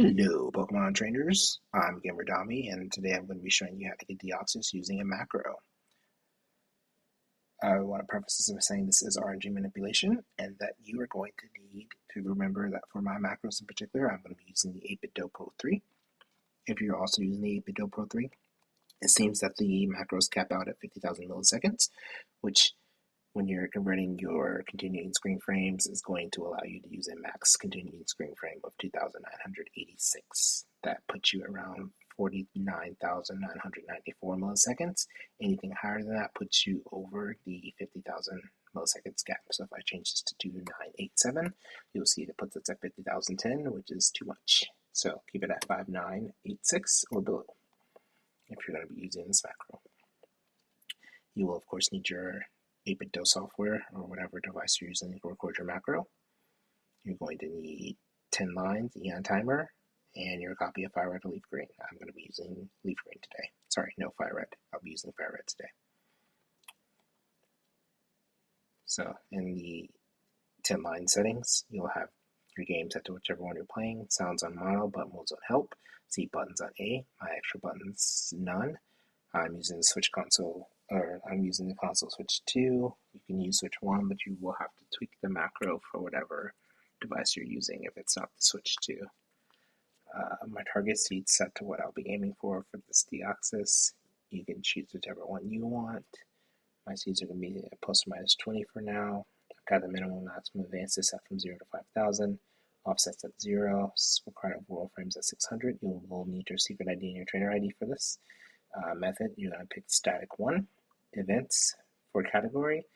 Hello, Pokemon trainers. I'm Gamer Dami, and today I'm going to be showing you how to get Deoxys using a macro. I want to preface this by saying this is RNG manipulation, and that you are going to need to remember that for my macros in particular, I'm going to be using the 8-bit Pro 3. If you're also using the 8-bit Pro 3, it seems that the macros cap out at 50,000 milliseconds, which when you're converting your continuing screen frames is going to allow you to use a max continuing screen frame of 2,986. That puts you around 49,994 milliseconds. Anything higher than that puts you over the 50,000 milliseconds gap. So if I change this to 2987, you'll see it puts us at 50,010, which is too much. So keep it at 5986 or below if you're going to be using this macro. You will, of course, need your 8-bit software or whatever device you're using to record your macro. You're going to need 10 lines, EonTimer, and your copy of Fire Red or Leaf Green. I'm going to be using Leaf Green today. Sorry, no Fire Red. I'll be using Fire Red today. So in the 10 line settings, you'll have your game set to whichever one you're playing. Sounds on mono, button modes on help. Seat buttons on A. My extra buttons, none. I'm using the Switch console, or I'm using the console Switch 2. You can use Switch 1, but you will have to tweak the macro for whatever device you're using if it's not the Switch 2. My target seat's set to what I'll be aiming for this Deoxys. You can choose whichever one you want. My seeds are going to be at plus or minus 20 for now. I've got the minimum maximum advances set from 0 to 5,000. Offsets at 0. Required overall frames at 600. You will need your secret ID and your trainer ID for this. Method, you're going to pick static 1, events for category,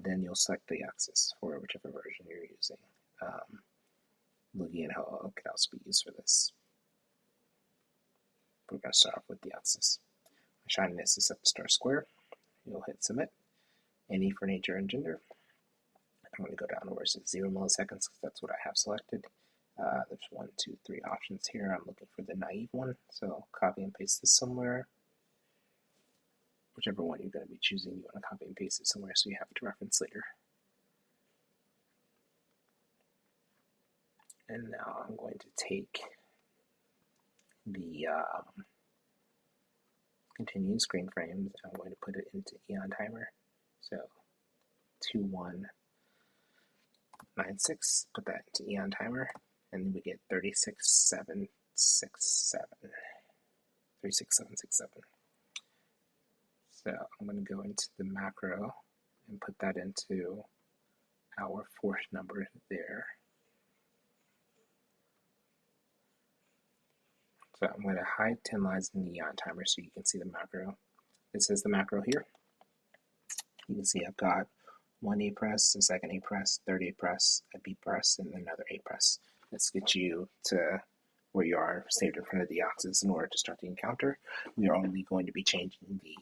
then you'll select the Deoxys for whichever version you're using. Looking at how it can also be used for this. We're going to start off with Deoxys. My shininess is set to star square. You'll hit submit. Any for nature and gender. I'm going to go down to where it says 0 milliseconds because that's what I have selected. There's 1, 2, 3 options here. I'm looking for the naive one, so copy and paste this somewhere. Whichever one you're going to be choosing, you want to copy and paste it somewhere so you have it to reference later. And now I'm going to take the continuing screen frames. I'm going to put it into EonTimer. So 2196, put that into EonTimer, and then we get 36767. 36767. So I'm going to go into the macro and put that into our fourth number there. So I'm going to hide 10 lines in the EonTimer so you can see the macro. It says the macro here. You can see I've got one A press, a second A press, third A press, a B press, and another A press. Let's get you to where you are saved in front of the Deoxys in order to start the encounter. We are only going to be changing the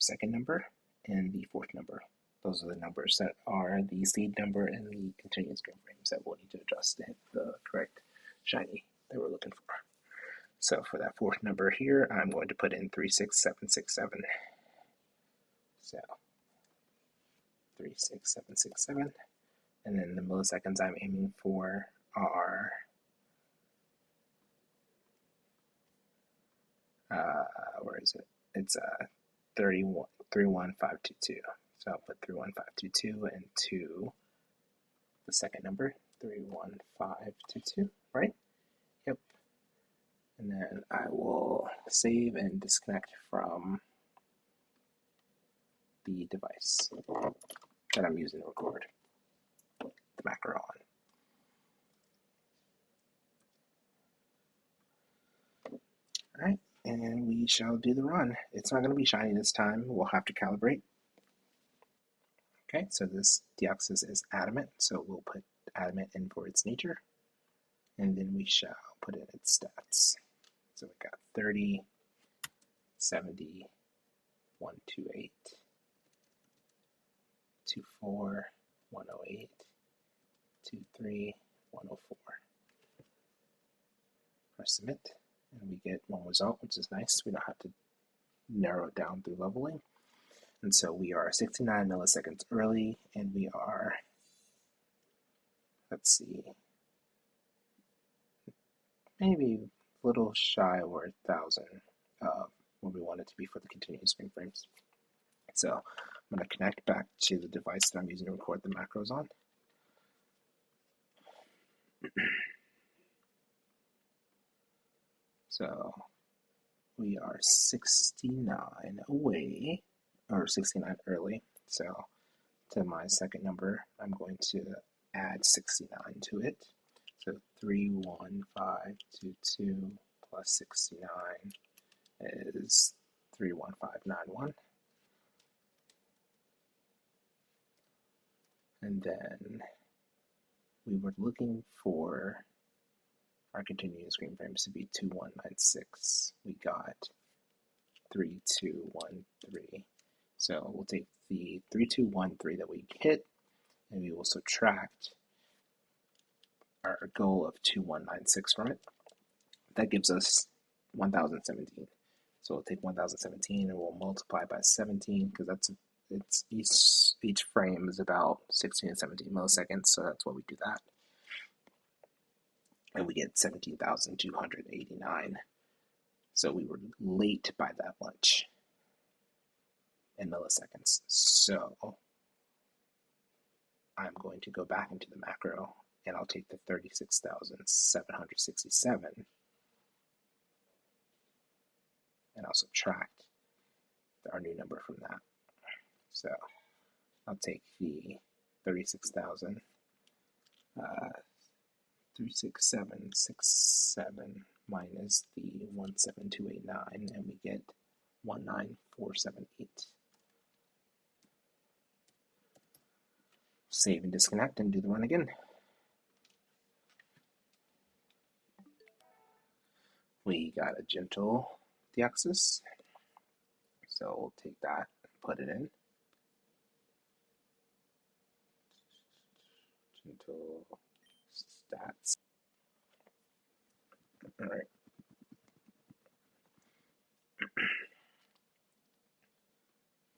second number and the fourth number. Those are the numbers that are the seed number and the continuous screen frames that we'll need to adjust to hit the correct shiny that we're looking for. So for that fourth number here, I'm going to put in 36767. So 36767. And then the milliseconds I'm aiming for are where is it? It's 31522. So I'll put 31522 into the second number, 31522, right? Yep. And then I will save and disconnect from the device that I'm using to record the macro on. Alright, and we shall do the run. It's not going to be shiny this time. We'll have to calibrate. Okay, so this Deoxys is adamant, so we'll put adamant in for its nature, and then we shall put in its stats. So we got 30, 70, 128, 24, 108, 23, 104. Press submit, and we get one result, which is nice. We don't have to narrow it down through leveling. And so we are 69 milliseconds early, and we are, let's see, maybe a little shy or 1,000 where we want it to be for the continuous screen frames. So I'm going to connect back to the device that I'm using to record the macros on. So we are 69 away, or 69 early. So to my second number, I'm going to add 69 to it. So 31522 plus 69 is 31591. And then we were looking for our continuous screen frames to be 2196. We got 3213. So we'll take the 3213 that we hit, and we will subtract our goal of 2196 from it. That gives us 1017. So we'll take 1017 and we'll multiply by 17 because it's each frame is about 16 and 17 milliseconds, so that's why we do that. And we get 17,289. So we were late by that much in milliseconds. So I'm going to go back into the macro and I'll take the 36,767 and I'll subtract our new number from that. So I'll take the 36,000, 36767 minus the 17289, and we get 19478. Save and disconnect and do the run again. We got a gentle Deoxys, so we'll take that and put it in. Gentle stats. All right.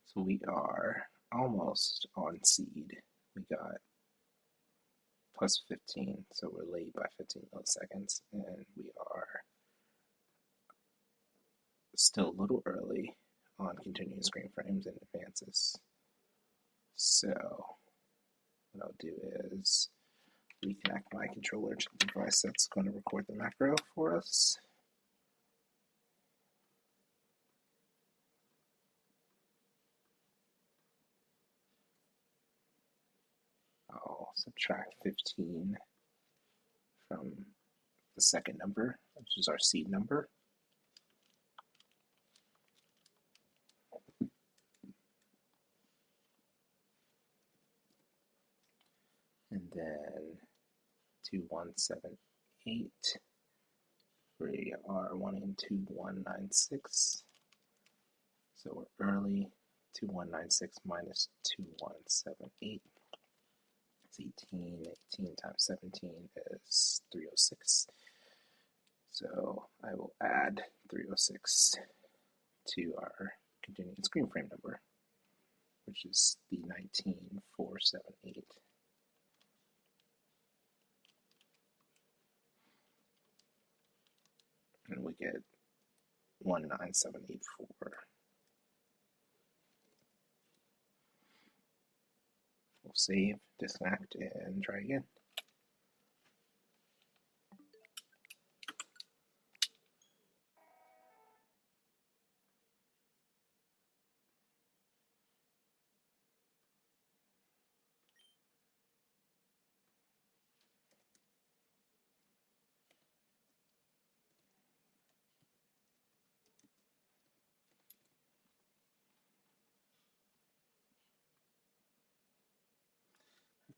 So we are almost on seed. We got plus 15, so we're late by 15 milliseconds, and we are still a little early on continuous screen frames and advances. So what I'll do is reconnect my controller to the device that's going to record the macro for us. I'll subtract 15 from the second number, which is our seed number. And then 2178, we are wanting 2196. So we're early. 2196 minus 2178 is 18. 18 times 17 is 306. So I will add 306 to our continuous screen frame number, which is the 19478. And we get 19784. We'll save, disconnect, and try again.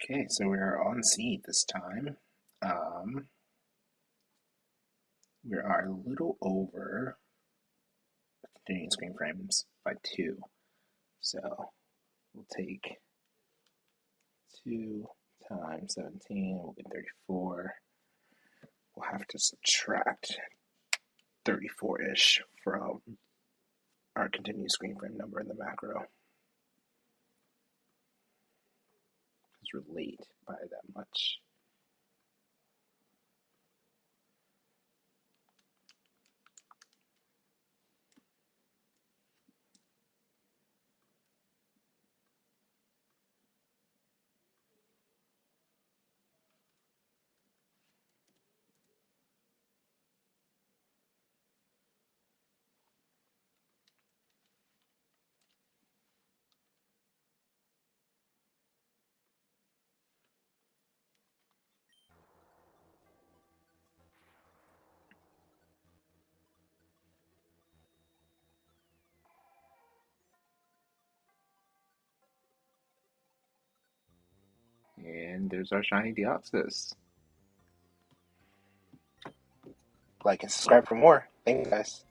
Okay, so we are on seed this time. We are a little over continuous screen frames by 2. So we'll take 2 times 17, we'll get 34. We'll have to subtract 34-ish from our continuous screen frame number in the macro, because we're late by that much. there's our shiny Deoxys. Like and subscribe for more. Thanks, guys.